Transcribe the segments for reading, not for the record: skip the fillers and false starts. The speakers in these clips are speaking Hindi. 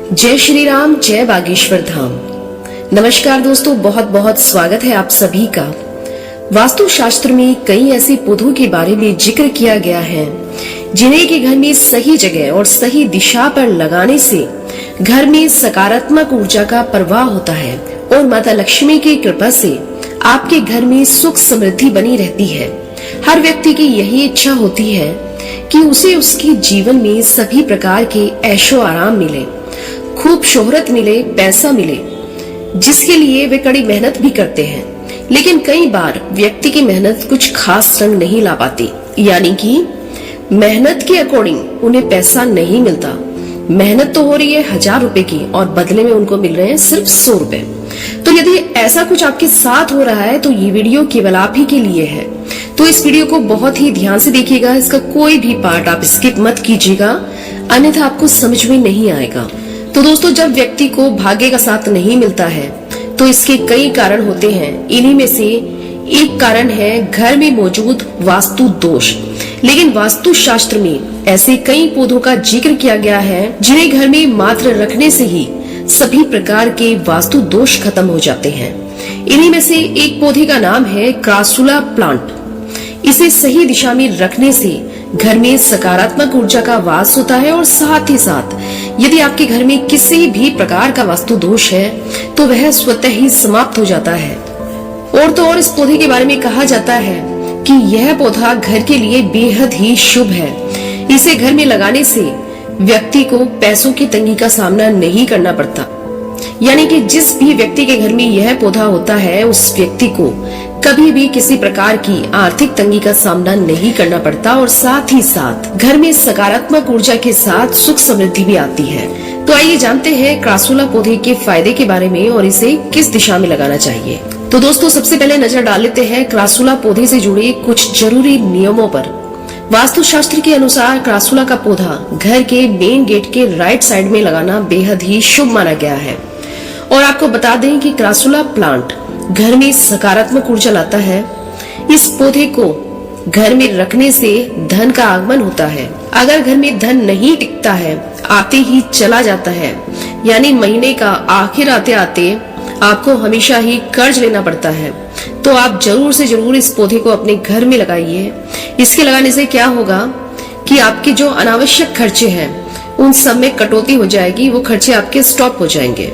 जय श्री राम, जय बागेश्वर धाम। नमस्कार दोस्तों, बहुत बहुत स्वागत है आप सभी का। वास्तु शास्त्र में कई ऐसे पौधों के बारे में जिक्र किया गया है जिन्हें के घर में सही जगह और सही दिशा पर लगाने से घर में सकारात्मक ऊर्जा का प्रवाह होता है और माता लक्ष्मी की कृपा से आपके घर में सुख समृद्धि बनी रहती है। हर व्यक्ति की यही इच्छा होती है कि उसे उसके जीवन में सभी प्रकार के ऐशो आराम मिले, खूब शोहरत मिले, पैसा मिले, जिसके लिए वे कड़ी मेहनत भी करते हैं। लेकिन कई बार व्यक्ति की मेहनत कुछ खास रंग नहीं ला पाती, यानी कि मेहनत के अकॉर्डिंग उन्हें पैसा नहीं मिलता। मेहनत तो हो रही है 1000 रुपए की और बदले में उनको मिल रहे हैं सिर्फ 100 रुपए। तो यदि ऐसा कुछ आपके साथ हो रहा है तो ये वीडियो केवल आप ही के लिए है। तो इस वीडियो को बहुत ही ध्यान से देखिएगा, इसका कोई भी पार्ट आप स्किप मत कीजिएगा, अन्यथा आपको समझ में नहीं आएगा। तो दोस्तों, जब व्यक्ति को भाग्य का साथ नहीं मिलता है तो इसके कई कारण होते हैं। इन्हीं में से एक कारण है घर में मौजूद वास्तु दोष। लेकिन वास्तु शास्त्र में ऐसे कई पौधों का जिक्र किया गया है जिन्हें घर में मात्र रखने से ही सभी प्रकार के वास्तु दोष खत्म हो जाते हैं। इन्हीं में से एक पौधे का नाम है क्रासुला प्लांट। इसे सही दिशा में रखने से घर में सकारात्मक ऊर्जा का वास होता है और साथ ही साथ यदि आपके घर में किसी भी प्रकार का वास्तु दोष है तो वह स्वतः ही समाप्त हो जाता है। और तो और इस पौधे के बारे में कहा जाता है कि यह पौधा घर के लिए बेहद ही शुभ है। इसे घर में लगाने से व्यक्ति को पैसों की तंगी का सामना नहीं करना पड़ता, यानी कि जिस भी व्यक्ति के घर में यह पौधा होता है उस व्यक्ति को कभी भी किसी प्रकार की आर्थिक तंगी का सामना नहीं करना पड़ता और साथ ही साथ घर में सकारात्मक ऊर्जा के साथ सुख समृद्धि भी आती है। तो आइए जानते हैं क्रासुला पौधे के फायदे के बारे में और इसे किस दिशा में लगाना चाहिए। तो दोस्तों, सबसे पहले नजर डाल लेते हैं क्रासुला पौधे से जुड़े कुछ जरूरी नियमों पर। वास्तु शास्त्र के अनुसार क्रासुला का पौधा घर के मेन गेट के राइट साइड में लगाना बेहद ही शुभ माना गया है। और आपको बता दें कि क्रासुला प्लांट घर में सकारात्मक ऊर्जा लाता है। इस पौधे को घर में रखने से धन का आगमन होता है। अगर घर में धन नहीं टिकता है, आते ही चला जाता है, यानी महीने का आखिर आते आते आपको हमेशा ही कर्ज लेना पड़ता है, तो आप जरूर से जरूर इस पौधे को अपने घर में लगाइए। इसके लगाने से क्या होगा कि आपके जो अनावश्यक खर्चे हैं उन सब में कटौती हो जाएगी, वो खर्चे आपके स्टॉप हो जाएंगे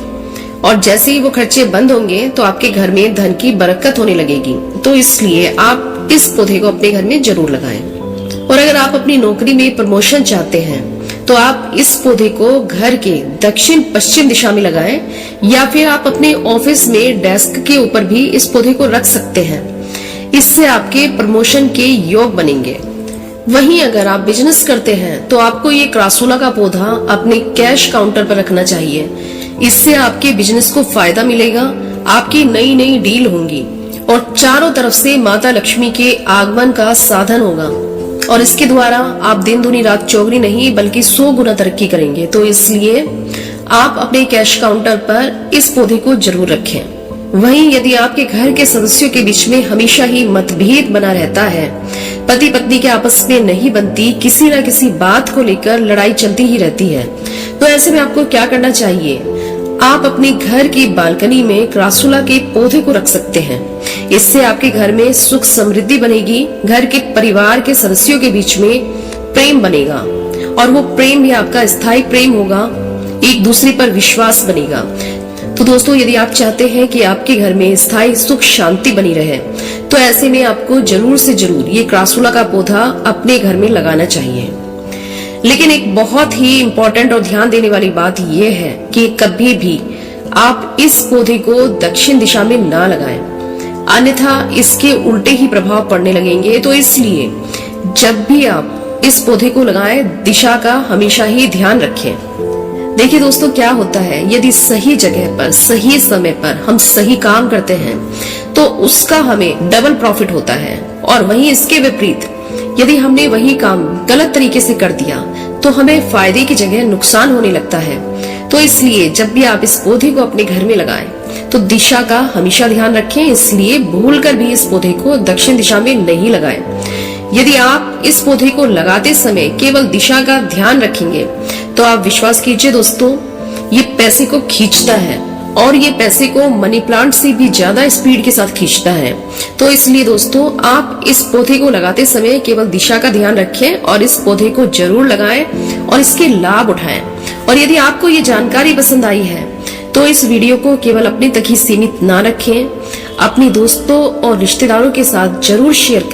और जैसे ही वो खर्चे बंद होंगे तो आपके घर में धन की बरकत होने लगेगी। तो इसलिए आप इस पौधे को अपने घर में जरूर लगाएं। और अगर आप अपनी नौकरी में प्रमोशन चाहते हैं तो आप इस पौधे को घर के दक्षिण पश्चिम दिशा में लगाएं, या फिर आप अपने ऑफिस में डेस्क के ऊपर भी इस पौधे को रख सकते हैं। इससे आपके प्रमोशन के योग बनेंगे। वहीं अगर आप बिजनेस करते हैं तो आपको ये क्रासुला का पौधा अपने कैश काउंटर पर रखना चाहिए। इससे आपके बिजनेस को फायदा मिलेगा, आपकी नई नई डील होंगी और चारों तरफ से माता लक्ष्मी के आगमन का साधन होगा और इसके द्वारा आप दिन दूनी रात चौगुनी नहीं बल्कि 100 गुना तरक्की करेंगे। तो इसलिए आप अपने कैश काउंटर पर इस पौधे को जरूर रखें। वहीं यदि आपके घर के सदस्यों के बीच में हमेशा ही मतभेद बना रहता है, पति पत्नी के आपस में नहीं बनती, किसी न किसी बात को लेकर लड़ाई चलती ही रहती है, तो ऐसे में आपको क्या करना चाहिए, आप अपने घर की बालकनी में क्रासुला के पौधे को रख सकते हैं। इससे आपके घर में सुख समृद्धि बनेगी, घर के परिवार के सदस्यों के बीच में प्रेम बनेगा और वो प्रेम भी आपका स्थायी प्रेम होगा, एक दूसरे पर विश्वास बनेगा। तो दोस्तों, यदि आप चाहते हैं कि आपके घर में स्थायी सुख शांति बनी रहे तो ऐसे में आपको जरूर से जरूर ये क्रासुला का पौधा अपने घर में लगाना चाहिए। लेकिन एक बहुत ही इम्पोर्टेंट और ध्यान देने वाली बात यह है कि कभी भी आप इस पौधे को दक्षिण दिशा में ना लगाएं, अन्यथा इसके उल्टे ही प्रभाव पड़ने लगेंगे। तो इसलिए जब भी आप इस पौधे को लगाएं, दिशा का हमेशा ही ध्यान रखें। देखिए दोस्तों, क्या होता है, यदि सही जगह पर सही समय पर हम सही काम करते हैं तो उसका हमें डबल प्रॉफिट होता है। और वहीं इसके विपरीत यदि हमने वही काम गलत तरीके से कर दिया तो हमें फायदे की जगह नुकसान होने लगता है। तो इसलिए जब भी आप इस पौधे को अपने घर में लगाएं तो दिशा का हमेशा ध्यान रखें। इसलिए भूलकर भी इस पौधे को दक्षिण दिशा में नहीं लगाएं। यदि आप इस पौधे को लगाते समय केवल दिशा का ध्यान रखेंगे तो आप विश्वास कीजिए दोस्तों, ये पैसे को खींचता है और ये पैसे को मनी प्लांट से भी ज्यादा स्पीड के साथ खींचता है। तो इसलिए दोस्तों, आप इस पौधे को लगाते समय केवल दिशा का ध्यान रखें और इस पौधे को जरूर लगाएं और इसके लाभ उठाएं। और यदि आपको ये जानकारी पसंद आई है तो इस वीडियो को केवल अपने तक ही सीमित ना रखें, अपने दोस्तों और रिश्तेदारों के साथ जरूर शेयर करें।